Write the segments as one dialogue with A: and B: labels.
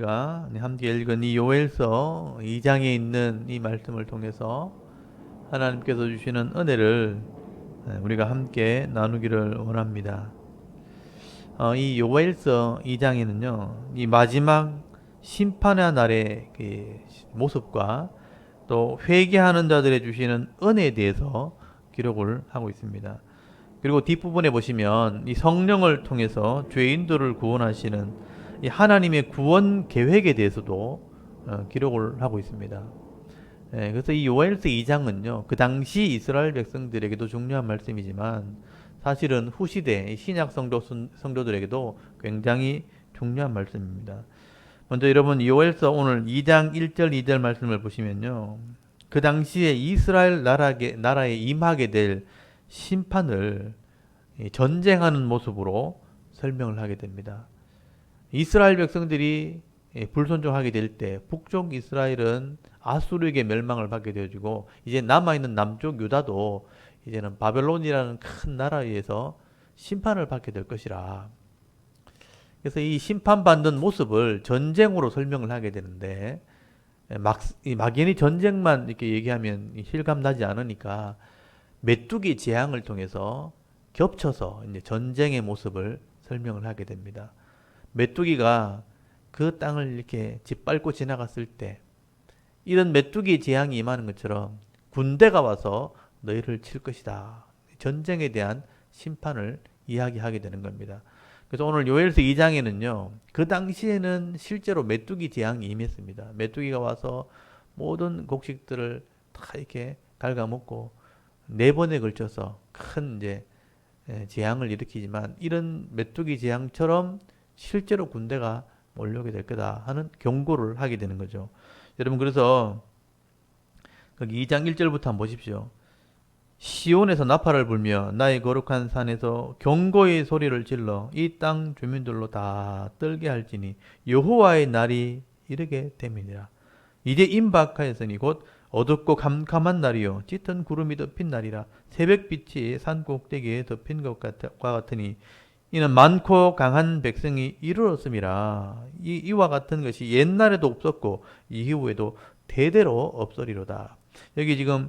A: 우리가 함께 읽은 이 요엘서 2장에 있는 이 말씀을 통해서 하나님께서 주시는 은혜를 우리가 함께 나누기를 원합니다. 이 요엘서 2장에는요, 이 마지막 심판의 날의 그 모습과 또 회개하는 자들의 주시는 은혜에 대해서 기록을 하고 있습니다. 그리고 뒷부분에 보시면 이 성령을 통해서 죄인들을 구원하시는 이 하나님의 구원 계획에 대해서도 기록을 하고 있습니다. 그래서 이 요엘서 2장은요, 그 당시 이스라엘 백성들에게도 중요한 말씀이지만 사실은 후시대 신약 성도들에게도 굉장히 중요한 말씀입니다. 먼저 여러분 요엘서 오늘 2장 1절 2절 말씀을 보시면요, 그 당시에 이스라엘 나라에 임하게 될 심판을 전쟁하는 모습으로 설명을 하게 됩니다. 이스라엘 백성들이 불순종하게 될 때 북쪽 이스라엘은 아수르에게 멸망을 받게 되어지고 이제 남아있는 남쪽 유다도 이제는 바벨론이라는 큰 나라에 의해서 심판을 받게 될 것이라. 그래서 이 심판받는 모습을 전쟁으로 설명을 하게 되는데 막연히 전쟁만 이렇게 얘기하면 실감 나지 않으니까 메뚜기 재앙을 통해서 겹쳐서 이제 전쟁의 모습을 설명을 하게 됩니다. 메뚜기가 그 땅을 이렇게 짓밟고 지나갔을 때 이런 메뚜기 재앙이 임하는 것처럼 군대가 와서 너희를 칠 것이다. 전쟁에 대한 심판을 이야기하게 되는 겁니다. 그래서 오늘 요엘서 2장에는요, 그 당시에는 실제로 메뚜기 재앙이 임했습니다. 메뚜기가 와서 모든 곡식들을 다 이렇게 갉아먹고 4번에 걸쳐서 큰 이제 재앙을 일으키지만 이런 메뚜기 재앙처럼 실제로 군대가 몰려오게 될 거다 하는 경고를 하게 되는 거죠. 여러분, 그래서 거기 2장 1절부터 한번 보십시오. 시온에서 나팔을 불며 나의 거룩한 산에서 경고의 소리를 질러 이 땅 주민들로 다 떨게 할지니 여호와의 날이 이르게 됨이니라. 이제 임박하였으니 곧 어둡고 캄캄한 날이요 짙은 구름이 덮인 날이라. 새벽빛이 산 꼭대기에 덮인 것과 같으니 이는 많고 강한 백성이 이르렀음이라. 이와 같은 것이 옛날에도 없었고 이후에도 대대로 없으리로다. 여기 지금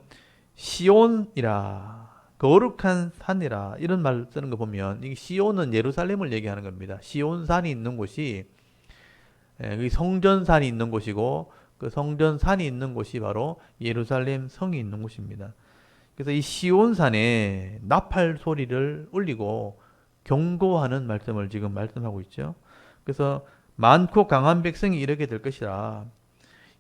A: 시온이라, 거룩한 산이라 이런 말 쓰는 거 보면 이 시온은 예루살렘을 얘기하는 겁니다. 시온산이 있는 곳이 성전산이 있는 곳이고 그 성전산이 있는 곳이 바로 예루살렘 성이 있는 곳입니다. 그래서 이 시온산에 나팔 소리를 울리고 경고하는 말씀을 지금 말씀하고 있죠. 그래서 많고 강한 백성이 이르게 될 것이라.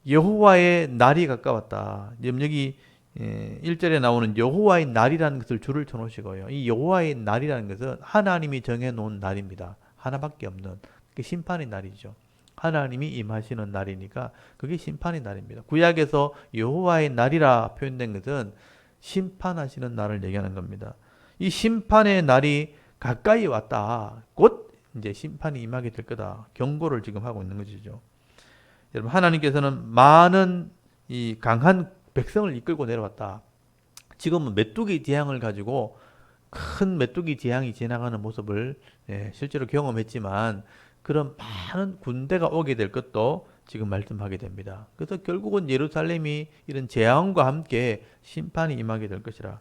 A: 여호와의 날이 가까웠다. 여기 1절에 나오는 여호와의 날이라는 것을 줄을 쳐놓으시고요. 이 여호와의 날이라는 것은 하나님이 정해놓은 날입니다. 하나밖에 없는 그 심판의 날이죠. 하나님이 임하시는 날이니까 그게 심판의 날입니다. 구약에서 여호와의 날이라 표현된 것은 심판하시는 날을 얘기하는 겁니다. 이 심판의 날이 가까이 왔다. 곧 이제 심판이 임하게 될 거다. 경고를 지금 하고 있는 것이죠. 여러분, 하나님께서는 많은 이 강한 백성을 이끌고 내려왔다. 지금은 메뚜기 재앙을 가지고 큰 메뚜기 재앙이 지나가는 모습을 실제로 경험했지만 그런 많은 군대가 오게 될 것도 지금 말씀하게 됩니다. 그래서 결국은 예루살렘이 이런 재앙과 함께 심판이 임하게 될 것이라.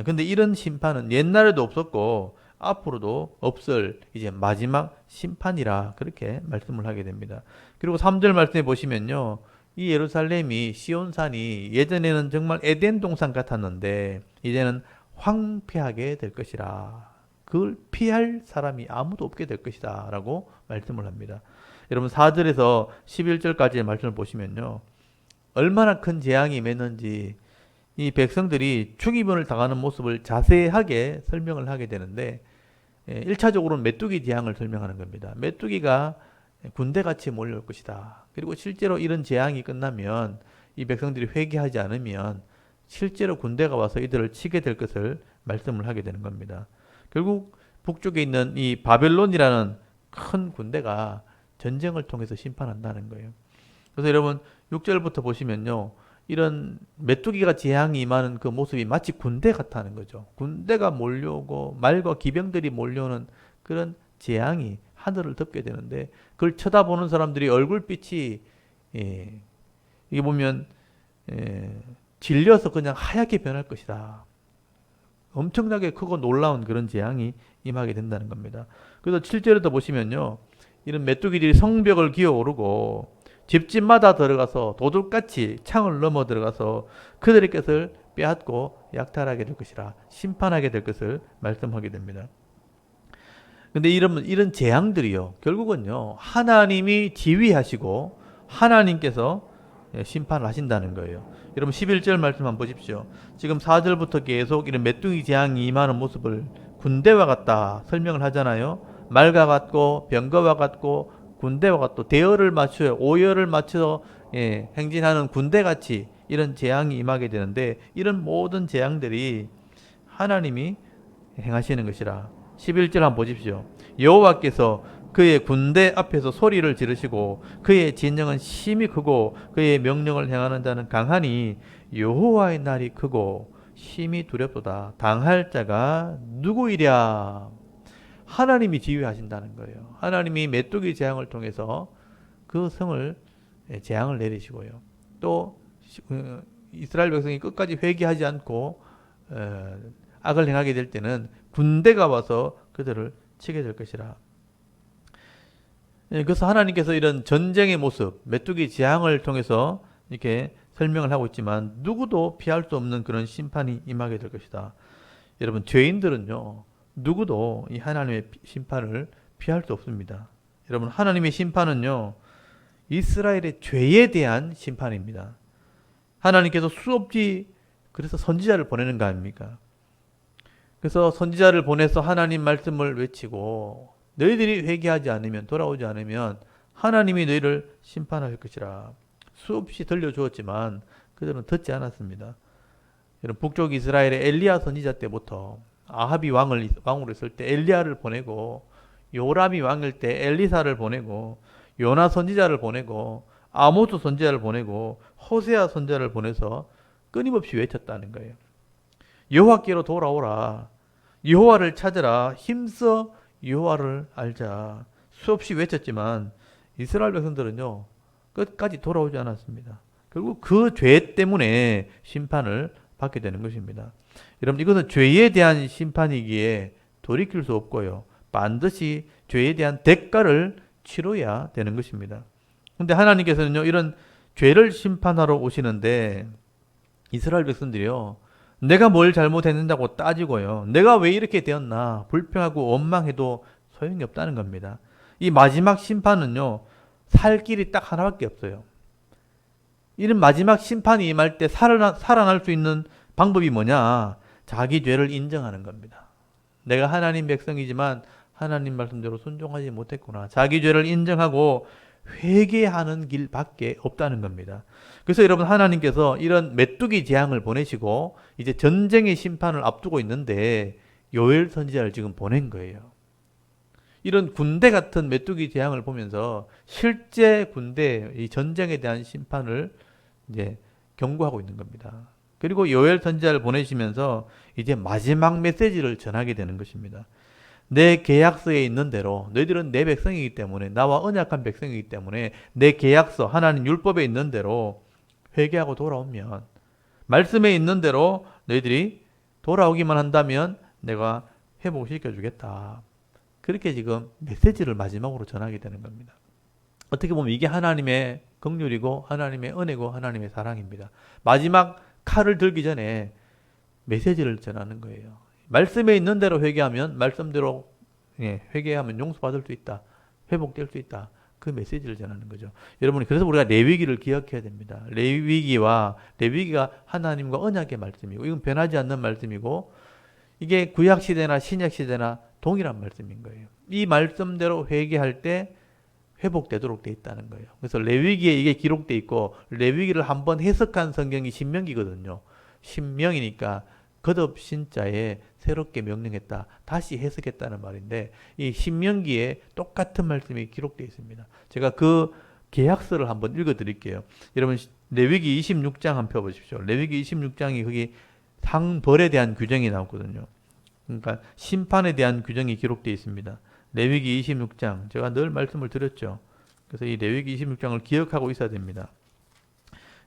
A: 근데 이런 심판은 옛날에도 없었고 앞으로도 없을 이제 마지막 심판이라 그렇게 말씀을 하게 됩니다. 그리고 3절 말씀해 보시면요, 이 예루살렘이 시온산이 예전에는 정말 에덴 동산 같았는데 이제는 황폐하게 될 것이라. 그걸 피할 사람이 아무도 없게 될 것이다 라고 말씀을 합니다. 여러분, 4절에서 11절까지의 말씀을 보시면요, 얼마나 큰 재앙이 임했는지 이 백성들이 죽임을 당하는 모습을 자세하게 설명을 하게 되는데 1차적으로는 메뚜기 재앙을 설명하는 겁니다. 메뚜기가 군대같이 몰려올 것이다. 그리고 실제로 이런 재앙이 끝나면 이 백성들이 회개하지 않으면 실제로 군대가 와서 이들을 치게 될 것을 말씀을 하게 되는 겁니다. 결국 북쪽에 있는 이 바벨론이라는 큰 군대가 전쟁을 통해서 심판한다는 거예요. 그래서 여러분 6절부터 보시면요, 이런 메뚜기가 재앙이 임하는 그 모습이 마치 군대 같다는 거죠. 군대가 몰려오고 말과 기병들이 몰려오는 그런 재앙이 하늘을 덮게 되는데 그걸 쳐다보는 사람들이 얼굴빛이 예, 이게 보면 질려서 그냥 하얗게 변할 것이다. 엄청나게 크고 놀라운 그런 재앙이 임하게 된다는 겁니다. 그래서 7절에도 보시면요. 이런 메뚜기들이 성벽을 기어오르고 집집마다 들어가서 도둑같이 창을 넘어 들어가서 그들의 것을 빼앗고 약탈하게 될 것이라 심판하게 될 것을 말씀하게 됩니다. 근데 이런 재앙들이요. 결국은요. 하나님이 지휘하시고 하나님께서 심판을 하신다는 거예요. 여러분 11절 말씀 한번 보십시오. 지금 4절부터 계속 이런 메뚜기 재앙이 임하는 모습을 군대와 같다 설명을 하잖아요. 말과 같고 병거와 같고 군대와 같고 대열을 맞춰 오열을 맞춰 행진하는 군대같이 이런 재앙이 임하게 되는데 이런 모든 재앙들이 하나님이 행하시는 것이라. 11절 한번 보십시오. 여호와께서 그의 군대 앞에서 소리를 지르시고 그의 진영은 심히 크고 그의 명령을 행하는 자는 강하니 여호와의 날이 크고 심히 두렵도다. 당할 자가 누구이랴. 하나님이 지휘하신다는 거예요. 하나님이 메뚜기 재앙을 통해서 그 성을 재앙을 내리시고요. 또 이스라엘 백성이 끝까지 회개하지 않고 악을 행하게 될 때는 군대가 와서 그들을 치게 될 것이라. 그래서 하나님께서 이런 전쟁의 모습, 메뚜기 재앙을 통해서 이렇게 설명을 하고 있지만 누구도 피할 수 없는 그런 심판이 임하게 될 것이다. 여러분 죄인들은요. 누구도 이 하나님의 심판을 피할 수 없습니다. 여러분 하나님의 심판은요. 이스라엘의 죄에 대한 심판입니다. 하나님께서 수없이 그래서 선지자를 보내는 거 아닙니까? 그래서 선지자를 보내서 하나님 말씀을 외치고 너희들이 회개하지 않으면 돌아오지 않으면 하나님이 너희를 심판할 것이라 수없이 들려주었지만 그들은 듣지 않았습니다. 여러분 북쪽 이스라엘의 엘리야 선지자 때부터 아합이 왕으로 있을 때 엘리야를 보내고 요람이 왕일 때 엘리사를 보내고 요나 선지자를 보내고 아모스 선지자를 보내고 호세아 선지자를 보내서 끊임없이 외쳤다는 거예요. 여호와께로 돌아오라. 여호와를 찾으라. 힘써 여호와를 알자. 수없이 외쳤지만 이스라엘 백성들은요. 끝까지 돌아오지 않았습니다. 결국 그 죄 때문에 심판을 받게 되는 것입니다. 여러분 이것은 죄에 대한 심판이기에 돌이킬 수 없고요. 반드시 죄에 대한 대가를 치러야 되는 것입니다. 그런데 하나님께서는요. 이런 죄를 심판하러 오시는데 이스라엘 백성들이요. 내가 뭘 잘못했는다고 따지고요. 내가 왜 이렇게 되었나 불평하고 원망해도 소용이 없다는 겁니다. 이 마지막 심판은요. 살 길이 딱 하나밖에 없어요. 이런 마지막 심판이 임할 때 살아날 수 있는 방법이 뭐냐? 자기 죄를 인정하는 겁니다. 내가 하나님 백성이지만 하나님 말씀대로 순종하지 못했구나. 자기 죄를 인정하고 회개하는 길밖에 없다는 겁니다. 그래서 여러분 하나님께서 이런 메뚜기 재앙을 보내시고 이제 전쟁의 심판을 앞두고 있는데 요엘 선지자를 지금 보낸 거예요. 이런 군대 같은 메뚜기 재앙을 보면서 실제 군대 이 전쟁에 대한 심판을 이제 경고하고 있는 겁니다. 그리고 요엘 선지자를 보내시면서 이제 마지막 메시지를 전하게 되는 것입니다. 내 계약서에 있는 대로 너희들은 내 백성이기 때문에 나와 언약한 백성이기 때문에 내 계약서 하나님 율법에 있는 대로 회개하고 돌아오면 말씀에 있는 대로 너희들이 돌아오기만 한다면 내가 회복시켜 주겠다. 그렇게 지금 메시지를 마지막으로 전하게 되는 겁니다. 어떻게 보면 이게 하나님의 긍휼이고 하나님의 은혜고 하나님의 사랑입니다. 마지막 칼을 들기 전에 메시지를 전하는 거예요. 말씀에 있는 대로 회개하면 말씀대로 회개하면 용서받을 수 있다. 회복될 수 있다. 그 메시지를 전하는 거죠. 여러분 그래서 우리가 레위기를 기억해야 됩니다. 레위기가 하나님과 언약의 말씀이고 이건 변하지 않는 말씀이고 이게 구약 시대나 신약 시대나 동일한 말씀인 거예요. 이 말씀대로 회개할 때 회복되도록 돼 있다는 거예요. 그래서 레위기에 이게 기록돼 있고 레위기를 한번 해석한 성경이 신명기거든요. 신명이니까 거듭 신자에 새롭게 명령했다. 다시 해석했다는 말인데 이 신명기에 똑같은 말씀이 기록되어 있습니다. 제가 그 계약서를 한번 읽어드릴게요. 여러분 레위기 26장 한번 펴보십시오. 레위기 26장이 거기 상벌에 대한 규정이 나오거든요. 그러니까 심판에 대한 규정이 기록되어 있습니다. 레위기 26장 제가 늘 말씀을 드렸죠. 그래서 이 레위기 26장을 기억하고 있어야 됩니다.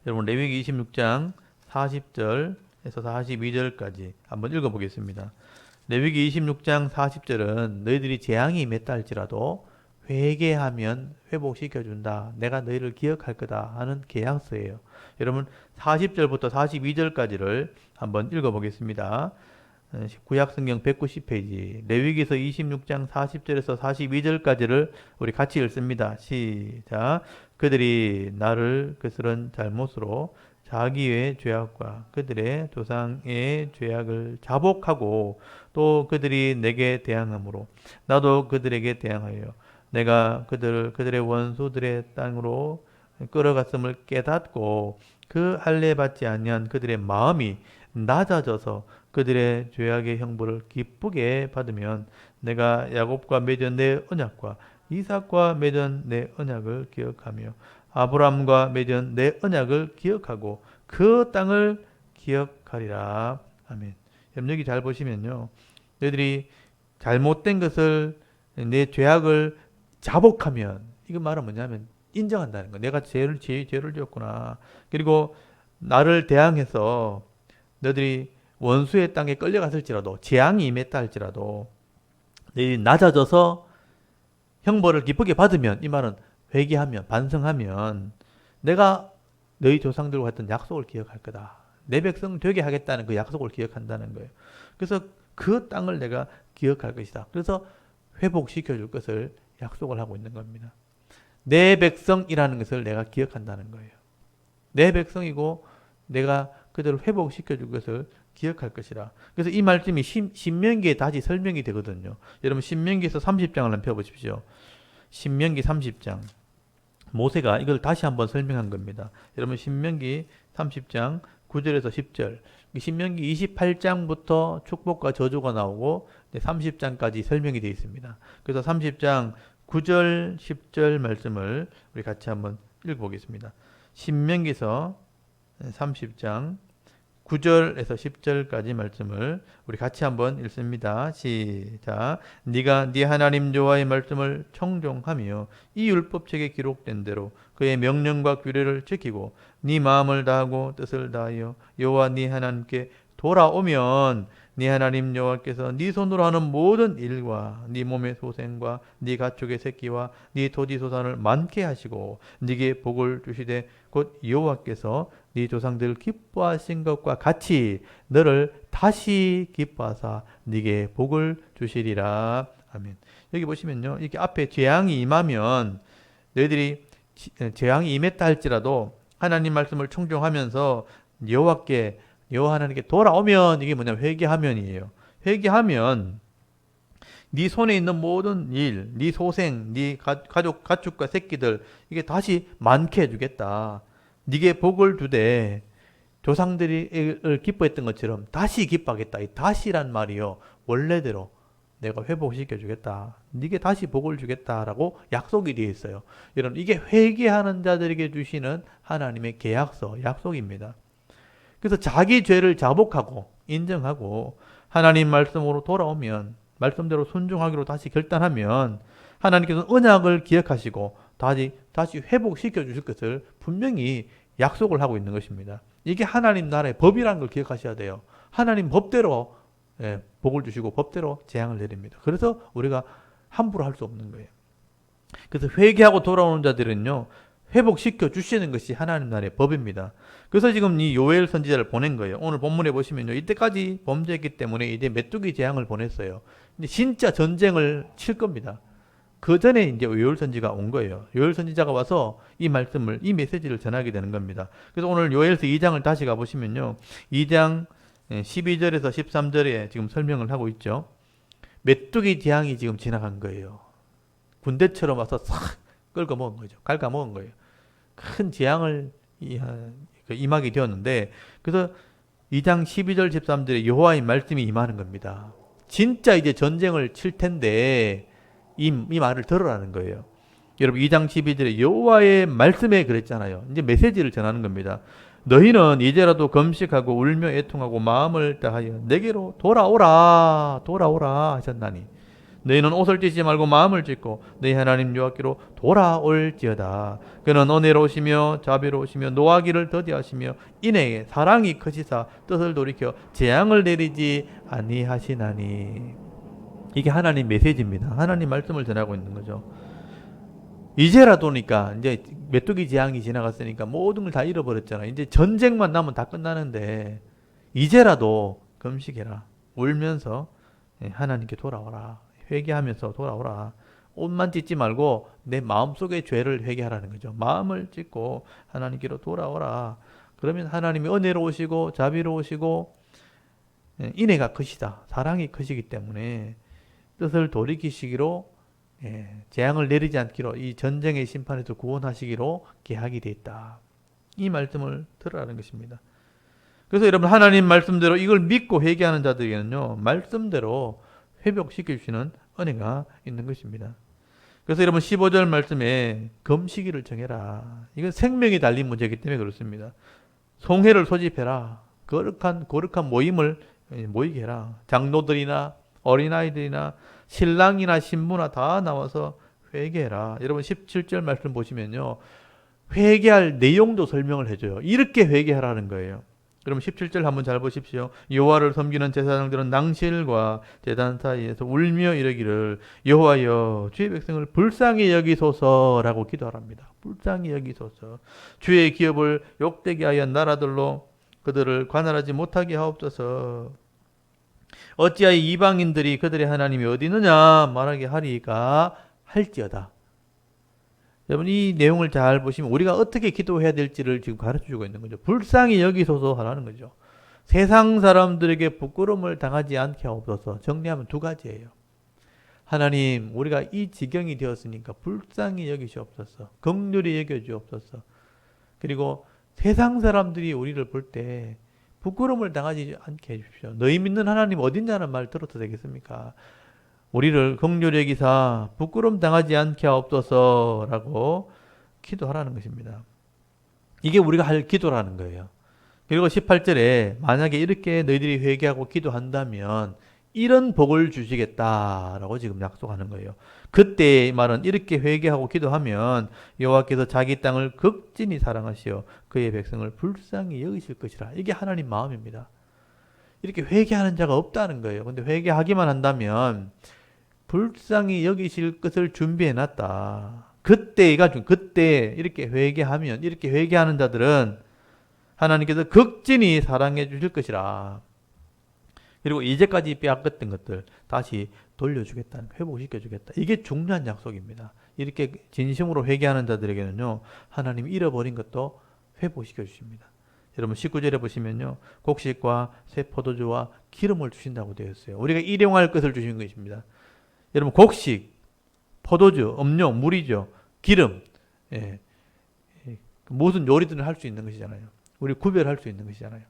A: 여러분 레위기 26장 40절에서 42절까지 한번 읽어보겠습니다. 레위기 26장 40절은 너희들이 재앙이 임했다 할지라도 회개하면 회복시켜준다. 내가 너희를 기억할 거다 하는 계약서예요. 여러분 40절부터 42절까지를 한번 읽어보겠습니다. 구약성경 190페이지 레위기서 26장 40절에서 42절까지를 우리 같이 읽습니다. 시작. 그들이 나를 그스런 잘못으로 자기의 죄악과 그들의 조상의 죄악을 자복하고 또 그들이 내게 대항함으로 나도 그들에게 대항하여 내가 그들의 원수들의 땅으로 끌어갔음을 깨닫고 그 할례 받지 아니한 그들의 마음이 낮아져서 그들의 죄악의 형벌을 기쁘게 받으면 내가 야곱과 맺은 내 언약과 이삭과 맺은 내 언약을 기억하며 아브라함과 맺은 내 언약을 기억하고 그 땅을 기억하리라. 아멘. 여기 잘 보시면요. 너희들이 잘못된 것을 내 죄악을 자복하면 이거 말은 뭐냐면 인정한다는 거. 내가 죄를 지었구나. 그리고 나를 대항해서 너희들이 원수의 땅에 끌려갔을지라도 재앙이 임했다 할지라도 너희들이 낮아져서 형벌을 기쁘게 받으면 이 말은 회개하면 반성하면 내가 너희 조상들과 했던 약속을 기억할 거다. 내 백성 되게 하겠다는 그 약속을 기억한다는 거예요. 그래서 그 땅을 내가 기억할 것이다. 그래서 회복시켜 줄 것을 약속을 하고 있는 겁니다. 내 백성이라는 것을 내가 기억한다는 거예요. 내 백성이고 내가 그들을 회복시켜 줄 것을 기억할 것이라. 그래서 이 말씀이 신명기에 다시 설명이 되거든요. 여러분 신명기에서 30장을 한번 펴보십시오. 신명기 30장. 모세가 이걸 다시 한번 설명한 겁니다. 여러분 신명기 30장 9절에서 10절. 신명기 28장부터 축복과 저주가 나오고 30장까지 설명이 되어 있습니다. 그래서 30장 9절, 10절 말씀을 우리 같이 한번 읽어보겠습니다. 신명기서 30장 9절에서 10절까지 말씀을 우리 같이 한번 읽습니다. 시작. 네가 네 하나님 여호와의 말씀을 청종하며 이 율법책에 기록된 대로 그의 명령과 규례를 지키고 네 마음을 다하고 뜻을 다하여 여호와 네 하나님께 돌아오면 네 하나님 여호와께서 네 손으로 하는 모든 일과 네 몸의 소생과 네 가축의 새끼와 네 토지 소산을 많게 하시고 네게 복을 주시되 곧 여호와께서 네 조상들을 기뻐하신 것과 같이 너를 다시 기뻐하사 네게 복을 주시리라. 아멘. 여기 보시면요. 이렇게 앞에 재앙이 임하면 너희들이 재앙이 임했다 할지라도 하나님 말씀을 청종하면서 여호와 하나님께 돌아오면 이게 뭐냐면 회개하면이에요. 회개하면 네 손에 있는 모든 일, 네 소생, 네 가축과 새끼들 이게 다시 많게 해주겠다. 네게 복을 주되 조상들이 기뻐했던 것처럼 다시 기뻐하겠다. 이 다시란 말이요. 원래대로 내가 회복시켜 주겠다. 네게 다시 복을 주겠다라고 약속이 되어 있어요. 여러분 이게 회개하는 자들에게 주시는 하나님의 계약서, 약속입니다. 그래서 자기 죄를 자복하고 인정하고 하나님 말씀으로 돌아오면 말씀대로 순종하기로 다시 결단하면 하나님께서 언약을 기억하시고 다시 회복시켜 주실 것을 분명히 약속을 하고 있는 것입니다. 이게 하나님 나라의 법이라는 걸 기억하셔야 돼요. 하나님 법대로 복을 주시고 법대로 재앙을 내립니다. 그래서 우리가 함부로 할 수 없는 거예요. 그래서 회개하고 돌아오는 자들은요. 회복시켜 주시는 것이 하나님 나라의 법입니다. 그래서 지금 이 요엘 선지자를 보낸 거예요. 오늘 본문에 보시면요. 이때까지 범죄했기 때문에 이제 메뚜기 재앙을 보냈어요. 근데 진짜 전쟁을 칠 겁니다. 그 전에 이제 요엘 선지가 온 거예요. 요엘 선지자가 와서 이 말씀을, 이 메시지를 전하게 되는 겁니다. 그래서 오늘 요엘서 2장을 다시 가보시면요. 2장 12절에서 13절에 지금 설명을 하고 있죠. 메뚜기 재앙이 지금 지나간 거예요. 군대처럼 와서 싹 끌고 먹은 거죠. 갉아 먹은 거예요. 큰 재앙을 임하게 되었는데, 그래서 2장 12절 13절에 여호와의 말씀이 임하는 겁니다. 진짜 이제 전쟁을 칠 텐데 이 말을 들으라는 거예요. 여러분 2장 12절에 여호와의 말씀에 그랬잖아요. 이제 메시지를 전하는 겁니다. 너희는 이제라도 금식하고 울며 애통하고 마음을 다하여 내게로 돌아오라 하셨나니 너희는 옷을 찢지 말고 마음을 찢고 너희 하나님 여호와께로 돌아올지어다. 그는 은혜로우시며 자비로우시며 노하기를 더디하시며 인애에 사랑이 크시사 뜻을 돌이켜 재앙을 내리지 아니하시나니. 이게 하나님 메시지입니다. 하나님 말씀을 전하고 있는 거죠. 이제라도니까 이제 메뚜기 재앙이 지나갔으니까 모든 걸 다 잃어버렸잖아. 이제 전쟁만 나면 다 끝나는데 이제라도 금식해라. 울면서 하나님께 돌아오라. 회개하면서 돌아오라. 옷만 찢지 말고 내 마음속의 죄를 회개하라는 거죠. 마음을 찢고 하나님께로 돌아오라. 그러면 하나님이 은혜로우시고 자비로우시고 인애가 크시다. 사랑이 크시기 때문에 뜻을 돌이키시기로 재앙을 내리지 않기로 이 전쟁의 심판에서 구원하시기로 계약이 되어 있다. 이 말씀을 들으라는 것입니다. 그래서 여러분 하나님 말씀대로 이걸 믿고 회개하는 자들에게는요. 말씀대로 회복시켜 주시는 은혜가 있는 것입니다. 그래서 여러분 15절 말씀에 금식일을 정해라. 이건 생명이 달린 문제이기 때문에 그렇습니다. 송회를 소집해라. 거룩한 모임을 모이게 해라. 장로들이나 어린아이들이나 신랑이나 신부나 다 나와서 회개해라. 여러분 17절 말씀 보시면요. 회개할 내용도 설명을 해줘요. 이렇게 회개하라는 거예요. 그럼 17절 한번 잘 보십시오. 여호와를 섬기는 제사장들은 낭실과 제단 사이에서 울며 이르기를 여호와여 주의 백성을 불쌍히 여기소서라고 기도하랍니다. 불쌍히 여기소서. 주의 기업을 욕되게 하여 나라들로 그들을 관할하지 못하게 하옵소서. 어찌하여 이방인들이 그들의 하나님이 어디 있느냐 말하게 하리까 할지어다. 여러분 이 내용을 잘 보시면 우리가 어떻게 기도해야 될지를 지금 가르쳐주고 있는 거죠. 불쌍히 여기소서 하라는 거죠. 세상 사람들에게 부끄러움을 당하지 않게 하옵소서. 정리하면 두 가지예요. 하나님 우리가 이 지경이 되었으니까 불쌍히 여기시옵소서. 긍휼히 여겨주옵소서. 그리고 세상 사람들이 우리를 볼 때 부끄러움을 당하지 않게 해주십시오. 너희 믿는 하나님 어딨냐는 말 들어도 되겠습니까? 우리를 긍휼히 여기사 부끄러움 당하지 않게 하옵소서라고 기도하라는 것입니다. 이게 우리가 할 기도라는 거예요. 그리고 18절에 만약에 이렇게 너희들이 회개하고 기도한다면 이런 복을 주시겠다라고 지금 약속하는 거예요. 그때 말은 이렇게 회개하고 기도하면 여호와께서 자기 땅을 극진히 사랑하시어 그의 백성을 불쌍히 여기실 것이라. 이게 하나님 마음입니다. 이렇게 회개하는 자가 없다는 거예요. 근데 회개하기만 한다면 불쌍히 여기실 것을 준비해 놨다. 그때 이렇게 회개하면 이렇게 회개하는 자들은 하나님께서 극진히 사랑해 주실 것이라. 그리고 이제까지 빼앗겼던 것들 다시 돌려주겠다. 회복시켜주겠다. 이게 중요한 약속입니다. 이렇게 진심으로 회개하는 자들에게는요. 하나님이 잃어버린 것도 회복시켜 주십니다. 여러분 19절에 보시면요. 곡식과 새 포도주와 기름을 주신다고 되어 있어요. 우리가 일용할 것을 주신 것입니다. 여러분 곡식, 포도주, 음료, 물이죠. 기름. 무슨 요리들을 할 수 있는 것이잖아요. 우리 구별할 수 있는 것이잖아요.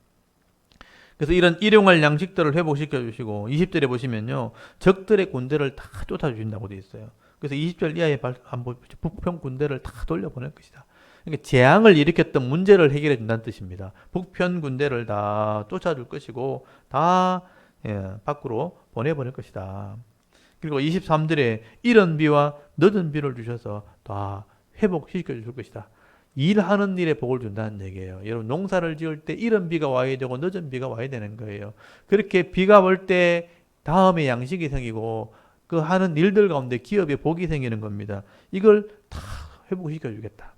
A: 그래서 이런 일용할 양식들을 회복시켜 주시고 20절에 보시면요. 적들의 군대를 다 쫓아주신다고 되어 있어요. 그래서 20절 이하에 한번 북편 군대를 다 돌려보낼 것이다. 그러니까 재앙을 일으켰던 문제를 해결해 준다는 뜻입니다. 북편 군대를 다 쫓아줄 것이고 다 밖으로 보내보낼 것이다. 그리고 23절에 이른 비와 늦은 비를 주셔서 다 회복시켜 줄 것이다. 일하는 일에 복을 준다는 얘기예요. 여러분 농사를 지을 때 이른 비가 와야 되고 늦은 비가 와야 되는 거예요. 그렇게 비가 올 때 다음에 양식이 생기고 그 하는 일들 가운데 기업에 복이 생기는 겁니다. 이걸 다 회복시켜 주겠다.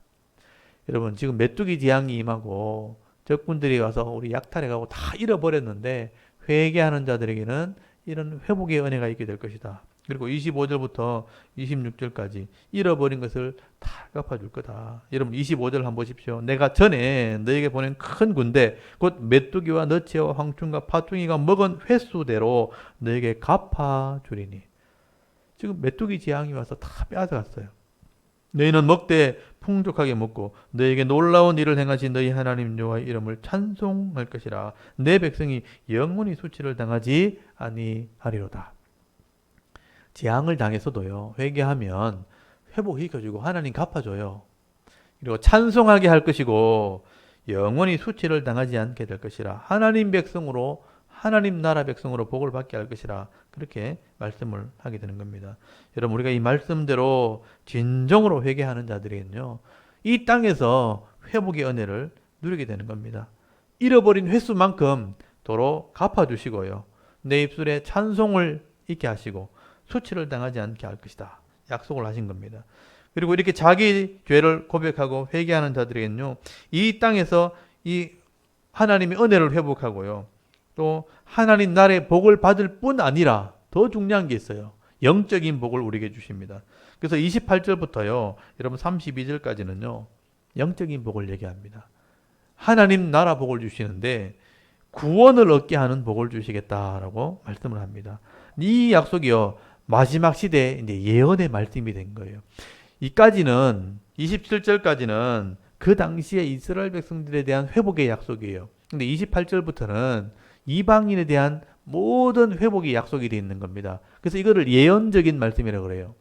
A: 여러분 지금 메뚜기 재앙이 임하고 적군들이 와서 우리 약탈해 가고 다 잃어버렸는데 회개하는 자들에게는 이런 회복의 은혜가 있게 될 것이다. 그리고 25절부터 26절까지 잃어버린 것을 다 갚아줄 거다. 여러분 25절 한번 보십시오. 내가 전에 너에게 보낸 큰 군대 곧 메뚜기와 너치와 황충과 파충이가 먹은 횟수대로 너에게 갚아주리니. 지금 메뚜기 재앙이 와서 다 빼앗아갔어요. 너희는 먹되 풍족하게 먹고 너에게 놀라운 일을 행하신 너희 하나님 여호와의 이름을 찬송할 것이라. 내 백성이 영원히 수치를 당하지 아니하리로다. 재앙을 당해서도요. 회개하면 회복시켜주고 하나님 갚아줘요. 그리고 찬송하게 할 것이고 영원히 수치를 당하지 않게 될 것이라. 하나님 백성으로 하나님 나라 백성으로 복을 받게 할 것이라 그렇게 말씀을 하게 되는 겁니다. 여러분 우리가 이 말씀대로 진정으로 회개하는 자들이는요. 이 땅에서 회복의 은혜를 누리게 되는 겁니다. 잃어버린 횟수만큼 도로 갚아주시고요. 내 입술에 찬송을 있게 하시고 수치를 당하지 않게 할 것이다. 약속을 하신 겁니다. 그리고 이렇게 자기 죄를 고백하고 회개하는 자들에게는요. 이 땅에서 이 하나님의 은혜를 회복하고요. 또 하나님 나라의 복을 받을 뿐 아니라 더 중요한 게 있어요. 영적인 복을 우리에게 주십니다. 그래서 28절부터요. 여러분 32절까지는요. 영적인 복을 얘기합니다. 하나님 나라 복을 주시는데 구원을 얻게 하는 복을 주시겠다라고 말씀을 합니다. 이 약속이요. 마지막 시대에 이제 예언의 말씀이 된 거예요. 이까지는 27절까지는 그 당시에 이스라엘 백성들에 대한 회복의 약속이에요. 근데 28절부터는 이방인에 대한 모든 회복의 약속이 되어 있는 겁니다. 그래서 이거를 예언적인 말씀이라고 그래요.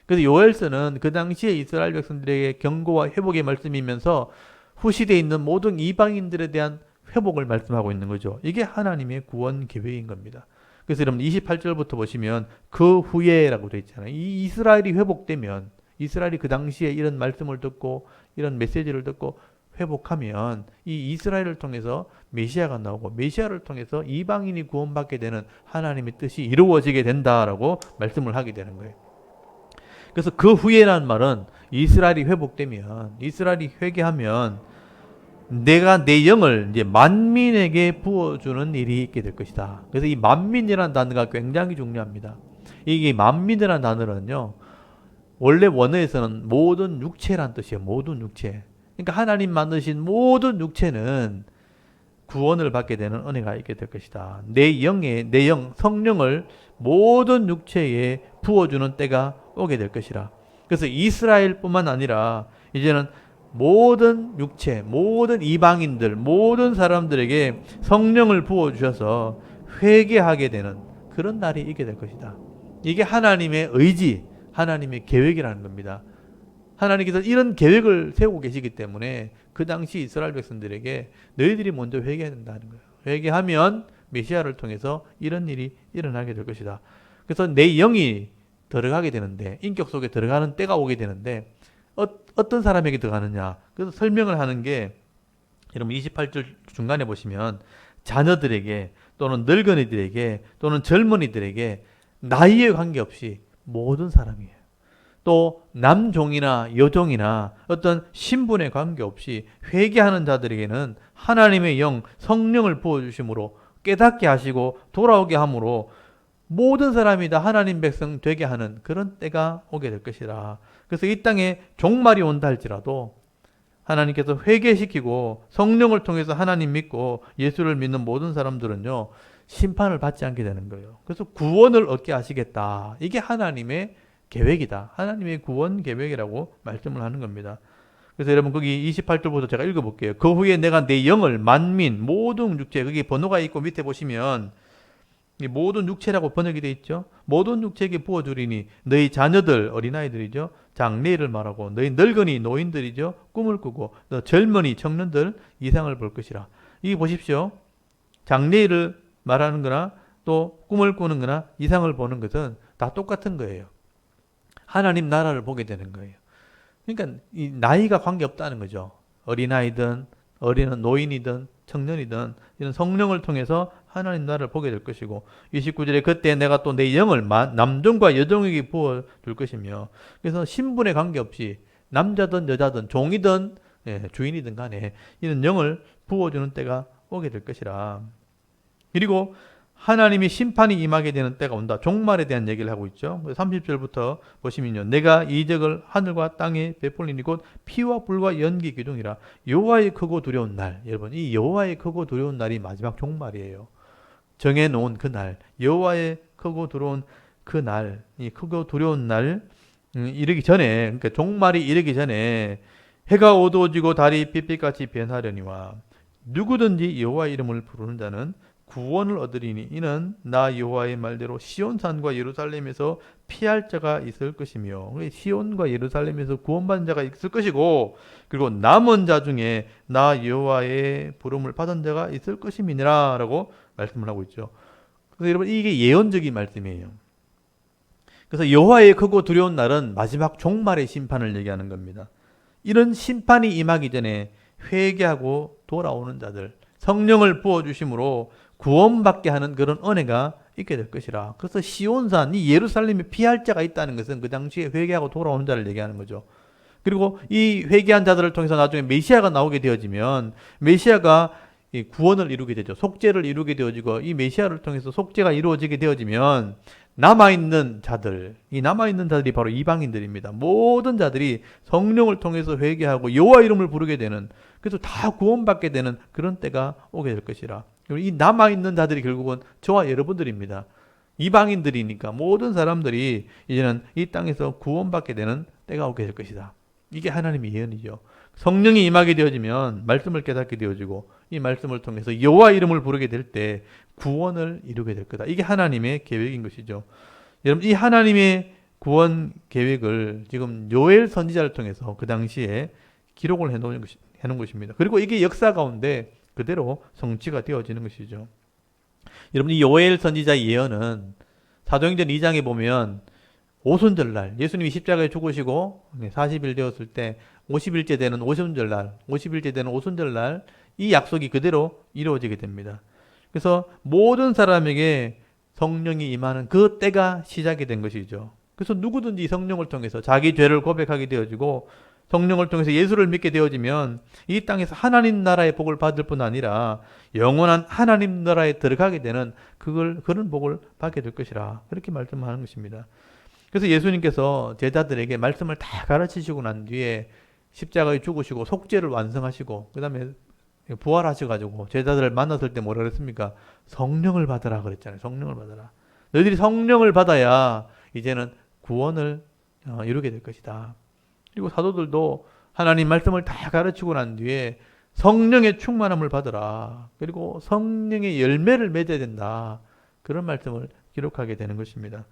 A: 그래서 요엘서는 그 당시에 이스라엘 백성들에게 경고와 회복의 말씀이면서 후시대에 있는 모든 이방인들에 대한 회복을 말씀하고 있는 거죠. 이게 하나님의 구원 계획인 겁니다. 그래서 여러분 28절부터 보시면 그 후에라고 되어 있잖아요. 이 이스라엘이 회복되면 이스라엘이 그 당시에 이런 말씀을 듣고 이런 메시지를 듣고 회복하면 이 이스라엘을 통해서 메시아가 나오고 메시아를 통해서 이방인이 구원받게 되는 하나님의 뜻이 이루어지게 된다라고 말씀을 하게 되는 거예요. 그래서 그 후에라는 말은 이스라엘이 회복되면 이스라엘이 회개하면 내가 내 영을 이제 만민에게 부어주는 일이 있게 될 것이다. 그래서 이 만민이라는 단어가 굉장히 중요합니다. 이게 만민이라는 단어는요. 원래 원어에서는 모든 육체란 뜻이에요. 모든 육체. 그러니까 하나님 만드신 모든 육체는 구원을 받게 되는 은혜가 있게 될 것이다. 내 영, 성령을 모든 육체에 부어주는 때가 오게 될 것이라. 그래서 이스라엘뿐만 아니라 이제는 모든 육체, 모든 이방인들, 모든 사람들에게 성령을 부어주셔서 회개하게 되는 그런 날이 있게 될 것이다. 이게 하나님의 의지, 하나님의 계획이라는 겁니다. 하나님께서 이런 계획을 세우고 계시기 때문에 그 당시 이스라엘 백성들에게 너희들이 먼저 회개해야 된다는 거예요. 회개하면 메시아를 통해서 이런 일이 일어나게 될 것이다. 그래서 내 영이 들어가게 되는데 인격 속에 들어가는 때가 오게 되는데 어떤 사람에게 들어가느냐. 그래서 설명을 하는 게 여러분 28절 중간에 보시면 자녀들에게 또는 늙은이들에게 또는 젊은이들에게 나이에 관계없이 모든 사람이에요. 또 남종이나 여종이나 어떤 신분에 관계없이 회개하는 자들에게는 하나님의 영, 성령을 부어주심으로 깨닫게 하시고 돌아오게 함으로 모든 사람이 다 하나님 백성 되게 하는 그런 때가 오게 될 것이라. 그래서 이 땅에 종말이 온다 할지라도 하나님께서 회개시키고 성령을 통해서 하나님 믿고 예수를 믿는 모든 사람들은요. 심판을 받지 않게 되는 거예요. 그래서 구원을 얻게 하시겠다. 이게 하나님의 계획이다. 하나님의 구원 계획이라고 말씀을 하는 겁니다. 그래서 여러분 거기 28절부터 제가 읽어볼게요. 그 후에 내가 내 영을 만민 모든 육체 거기 번호가 있고 밑에 보시면 모든 육체라고 번역이 되어 있죠. 모든 육체에게 부어주리니 너희 자녀들 어린아이들이죠. 장래일을 말하고 너희 늙은이 노인들이죠. 꿈을 꾸고 너 젊은이 청년들 이상을 볼 것이라. 이게 보십시오. 장래일을 말하는 거나 또 꿈을 꾸는 거나 이상을 보는 것은 다 똑같은 거예요. 하나님 나라를 보게 되는 거예요. 그러니까 이 나이가 관계없다는 거죠. 어린아이든 노인이든 청년이든 이런 성령을 통해서 하나님 나라를 보게 될 것이고 29절에 그때 내가 또 내 영을 남종과 여종에게 부어줄 것이며 그래서 신분에 관계없이 남자든 여자든 종이든 주인이든 간에 이런 영을 부어주는 때가 오게 될 것이라. 그리고 하나님이 심판이 임하게 되는 때가 온다. 종말에 대한 얘기를 하고 있죠. 30절부터 보시면요. 내가 이적을 하늘과 땅에 베풀리니 곧 피와 불과 연기 기둥이라. 여호와의 크고 두려운 날. 여러분 이 여호와의 크고 두려운 날이 마지막 종말이에요. 정해놓은 그 날. 여호와의 크고 두려운 그 날. 이 크고 두려운 날 이르기 전에 그러니까 종말이 이르기 전에 해가 어두워지고 달이 빛빛같이 변하려니와 누구든지 여호와의 이름을 부르는 자는 구원을 얻으리니 이는 나 여호와의 말대로 시온산과 예루살렘에서 피할 자가 있을 것이며 시온과 예루살렘에서 구원받은 자가 있을 것이고 그리고 남은 자 중에 나 여호와의 부름을 받은 자가 있을 것임이니라 라고 말씀을 하고 있죠. 그래서 여러분 이게 예언적인 말씀이에요. 그래서 여호와의 크고 두려운 날은 마지막 종말의 심판을 얘기하는 겁니다. 이런 심판이 임하기 전에 회개하고 돌아오는 자들, 성령을 부어주심으로 구원받게 하는 그런 은혜가 있게 될 것이라. 그래서 시온산, 이 예루살렘에 피할 자가 있다는 것은 그 당시에 회개하고 돌아오는 자를 얘기하는 거죠. 그리고 이 회개한 자들을 통해서 나중에 메시아가 나오게 되어지면 메시아가 이 구원을 이루게 되죠. 속죄를 이루게 되어지고 이 메시아를 통해서 속죄가 이루어지게 되어지면 남아있는 자들, 이 남아있는 자들이 바로 이방인들입니다. 모든 자들이 성령을 통해서 회개하고 여호와 이름을 부르게 되는, 그래서 다 구원받게 되는 그런 때가 오게 될 것이라. 이 남아있는 자들이 결국은 저와 여러분들입니다. 이방인들이니까 모든 사람들이 이제는 이 땅에서 구원받게 되는 때가 오게 될 것이다. 이게 하나님의 예언이죠. 성령이 임하게 되어지면 말씀을 깨닫게 되어지고 이 말씀을 통해서 여호와 이름을 부르게 될 때 구원을 이루게 될 거다. 이게 하나님의 계획인 것이죠. 여러분 이 하나님의 구원 계획을 지금 요엘 선지자를 통해서 그 당시에 기록을 해놓은 것입니다. 그리고 이게 역사 가운데 그대로 성취가 되어지는 것이죠. 여러분 이 요엘 선지자의 예언은 사도행전 2장에 보면 오순절날 예수님이 십자가에 죽으시고 40일 되었을 때 50일째 되는 오순절날, 50일째 되는 오순절날 이 약속이 그대로 이루어지게 됩니다. 그래서 모든 사람에게 성령이 임하는 그 때가 시작이 된 것이죠. 그래서 누구든지 성령을 통해서 자기 죄를 고백하게 되어지고 성령을 통해서 예수를 믿게 되어지면 이 땅에서 하나님 나라의 복을 받을 뿐 아니라 영원한 하나님 나라에 들어가게 되는 그런 복을 받게 될 것이라 그렇게 말씀하는 것입니다. 그래서 예수님께서 제자들에게 말씀을 다 가르치시고 난 뒤에 십자가에 죽으시고 속죄를 완성하시고 그 다음에 부활하셔가지고 제자들을 만났을 때 뭐라 그랬습니까? 성령을 받으라 그랬잖아요. 성령을 받으라. 너희들이 성령을 받아야 이제는 구원을 이루게 될 것이다. 그리고 사도들도 하나님 말씀을 다 가르치고 난 뒤에 성령의 충만함을 받으라. 그리고 성령의 열매를 맺어야 된다. 그런 말씀을 기록하게 되는 것입니다.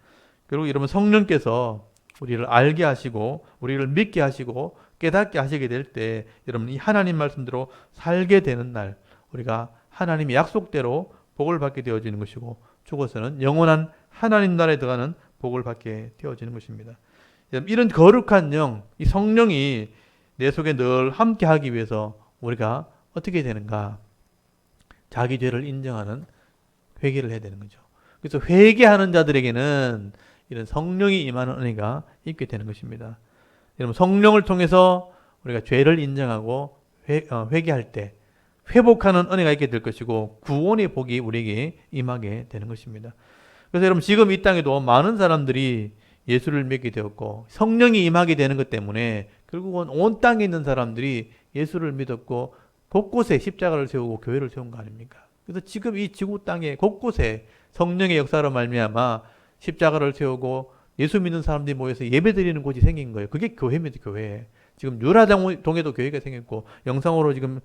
A: 그리고 여러분 성령께서 우리를 알게 하시고 우리를 믿게 하시고 깨닫게 하시게 될 때 여러분 이 하나님 말씀대로 살게 되는 날 우리가 하나님의 약속대로 복을 받게 되어지는 것이고 죽어서는 영원한 하나님 나라에 들어가는 복을 받게 되어지는 것입니다. 이런 거룩한 영, 이 성령이 내 속에 늘 함께 하기 위해서 우리가 어떻게 되는가? 자기 죄를 인정하는 회개를 해야 되는 거죠. 그래서 회개하는 자들에게는 이런 성령이 임하는 은혜가 있게 되는 것입니다. 여러분 성령을 통해서 우리가 죄를 인정하고 회개할 때 회복하는 은혜가 있게 될 것이고 구원의 복이 우리에게 임하게 되는 것입니다. 그래서 여러분 지금 이 땅에도 많은 사람들이 예수를 믿게 되었고 성령이 임하게 되는 것 때문에 결국은 온 땅에 있는 사람들이 예수를 믿었고 곳곳에 십자가를 세우고 교회를 세운 거 아닙니까? 그래서 지금 이 지구 땅에 곳곳에 성령의 역사로 말미암아 십자가를 세우고 예수 믿는 사람들이 모여서 예배드리는 곳이 생긴 거예요. 그게 교회입니다. 교회. 지금 유라동에도 교회가 생겼고 영상으로 지금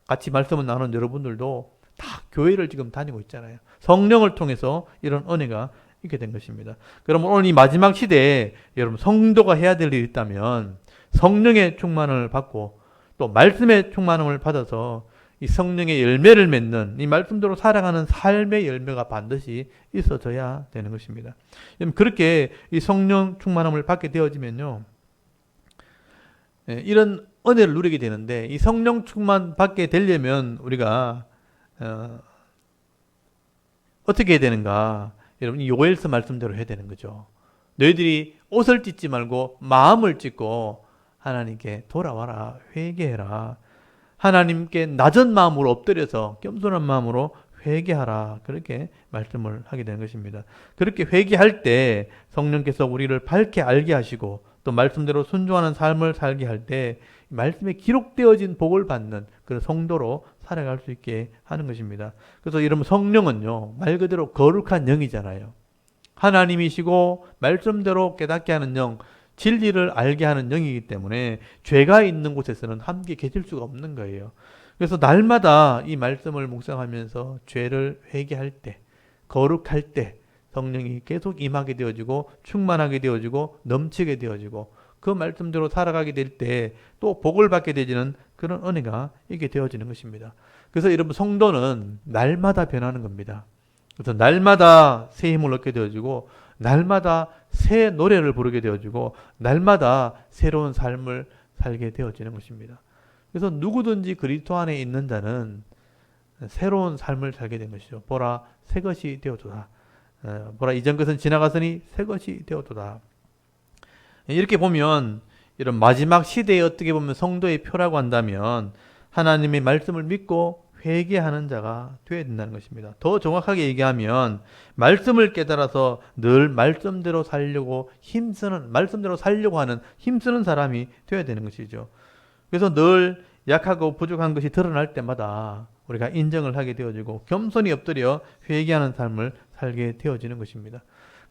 A: 같이 말씀을 나눈 여러분들도 다 교회를 지금 다니고 있잖아요. 성령을 통해서 이런 은혜가 있게 된 것입니다. 그러면 오늘 이 마지막 시대에 여러분 성도가 해야 될 일이 있다면 성령의 충만을 받고 또 말씀의 충만함을 받아서 이 성령의 열매를 맺는 이 말씀대로 살아가는 삶의 열매가 반드시 있어져야 되는 것입니다. 그렇게 이 성령 충만함을 받게 되어지면요, 이런 은혜를 누리게 되는데 이 성령 충만 받게 되려면 우리가 어떻게 해야 되는가? 여러분 이 요엘서 말씀대로 해야 되는 거죠. 너희들이 옷을 찢지 말고 마음을 찢고 하나님께 돌아와라, 회개해라. 하나님께 낮은 마음으로 엎드려서 겸손한 마음으로 회개하라. 그렇게 말씀을 하게 되는 것입니다. 그렇게 회개할 때 성령께서 우리를 밝게 알게 하시고 또 말씀대로 순종하는 삶을 살게 할 때 말씀에 기록되어진 복을 받는 그런 성도로 살아갈 수 있게 하는 것입니다. 그래서 여러분 성령은요 말 그대로 거룩한 영이잖아요. 하나님이시고 말씀대로 깨닫게 하는 영, 진리를 알게 하는 영이기 때문에 죄가 있는 곳에서는 함께 계실 수가 없는 거예요. 그래서 날마다 이 말씀을 묵상하면서 죄를 회개할 때, 거룩할 때 성령이 계속 임하게 되어지고 충만하게 되어지고 넘치게 되어지고 그 말씀대로 살아가게 될 때 또 복을 받게 되지는 그런 은혜가 있게 되어지는 것입니다. 그래서 여러분 성도는 날마다 변하는 겁니다. 그래서 날마다 새 힘을 얻게 되어지고 날마다 새 노래를 부르게 되어지고 날마다 새로운 삶을 살게 되어지는 것입니다. 그래서 누구든지 그리스도 안에 있는 자는 새로운 삶을 살게 된 것이죠. 보라 새 것이 되었도다. 보라 이전 것은 지나갔으니 새 것이 되었도다. 이렇게 보면 이런 마지막 시대에 어떻게 보면 성도의 표라고 한다면 하나님의 말씀을 믿고 회개하는 자가 되어야 된다는 것입니다. 더 정확하게 얘기하면 말씀을 깨달아서 늘 말씀대로 살려고 말씀대로 살려고 하는 힘쓰는 사람이 되어야 되는 것이죠. 그래서 늘 약하고 부족한 것이 드러날 때마다 우리가 인정을 하게 되어지고 겸손히 엎드려 회개하는 삶을 살게 되어지는 것입니다.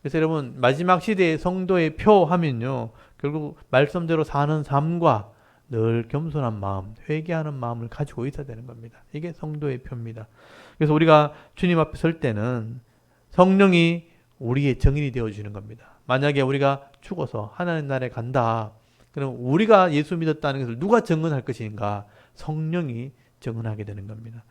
A: 그래서 여러분 마지막 시대의 성도의 표 하면요, 결국 말씀대로 사는 삶과 늘 겸손한 마음, 회개하는 마음을 가지고 있어야 되는 겁니다. 이게 성도의 표입니다. 그래서 우리가 주님 앞에 설 때는 성령이 우리의 증인이 되어주는 겁니다. 만약에 우리가 죽어서 하나님 나라에 간다, 그럼 우리가 예수 믿었다는 것을 누가 증언할 것인가? 성령이 증언하게 되는 겁니다.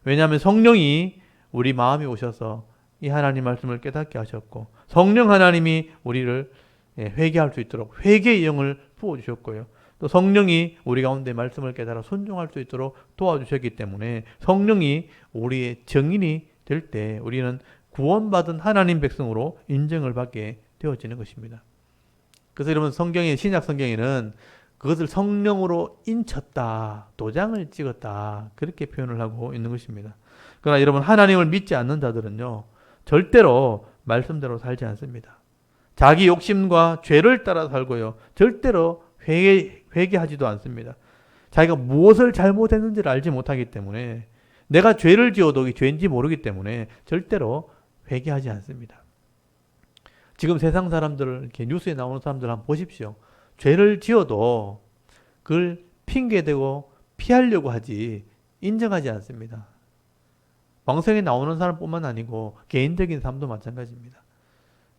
A: 왜냐하면 성령이 우리 마음에 오셔서 이 하나님 말씀을 깨닫게 하셨고, 성령 하나님이 우리를 회개할 수 있도록 회개의 영을 부어주셨고요. 또 성령이 우리 가운데 말씀을 깨달아 순종할 수 있도록 도와주셨기 때문에 성령이 우리의 증인이 될 때 우리는 구원받은 하나님 백성으로 인정을 받게 되어지는 것입니다. 그래서 여러분 신약 성경에는 그것을 성령으로 인쳤다, 도장을 찍었다, 그렇게 표현을 하고 있는 것입니다. 그러나 여러분 하나님을 믿지 않는 자들은요, 절대로 말씀대로 살지 않습니다. 자기 욕심과 죄를 따라 살고요, 절대로 회개하지도 않습니다. 자기가 무엇을 잘못했는지를 알지 못하기 때문에, 내가 죄를 지어도 이게 죄인지 모르기 때문에 절대로 회개하지 않습니다. 지금 세상 사람들, 이렇게 뉴스에 나오는 사람들 한번 보십시오. 죄를 지어도 그걸 핑계대고 피하려고 하지 인정하지 않습니다. 방송에 나오는 사람뿐만 아니고 개인적인 삶도 마찬가지입니다.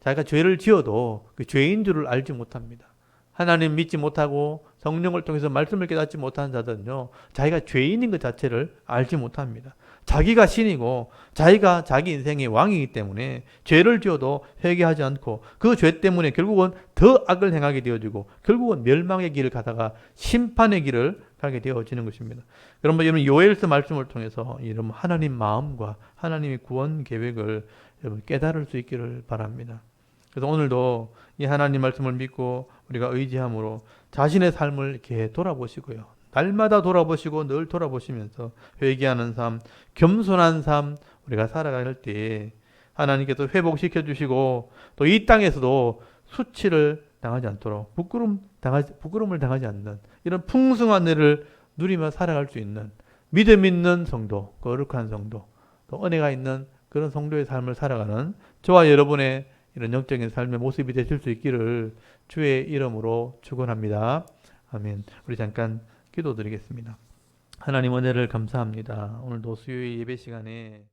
A: 자기가 죄를 지어도 그 죄인 줄을 알지 못합니다. 하나님 믿지 못하고 성령을 통해서 말씀을 깨닫지 못하는 자들은요, 자기가 죄인인 것 자체를 알지 못합니다. 자기가 신이고 자기가 자기 인생의 왕이기 때문에 죄를 지어도 회개하지 않고 그 죄 때문에 결국은 더 악을 행하게 되어지고 결국은 멸망의 길을 가다가 심판의 길을 가게 되어지는 것입니다. 여러분 요엘서 말씀을 통해서 여러분 하나님 마음과 하나님의 구원 계획을 여러분 깨달을 수 있기를 바랍니다. 그래서 오늘도 이 하나님 말씀을 믿고 우리가 의지함으로 자신의 삶을 이렇게 돌아보시고요. 날마다 돌아보시고 늘 돌아보시면서 회개하는 삶, 겸손한 삶 우리가 살아갈 때 하나님께서 회복시켜 주시고 또 이 땅에서도 수치를 당하지 않도록 부끄러움을 당하지 않는 이런 풍성한 은혜를 누리며 살아갈 수 있는 믿음 있는 성도, 거룩한 성도, 또 은혜가 있는 그런 성도의 삶을 살아가는 저와 여러분의 이런 영적인 삶의 모습이 되실 수 있기를 주의 이름으로 축원합니다. 아멘. 우리 잠깐 기도드리겠습니다. 하나님 은혜를 감사합니다. 오늘도 수요일 예배 시간에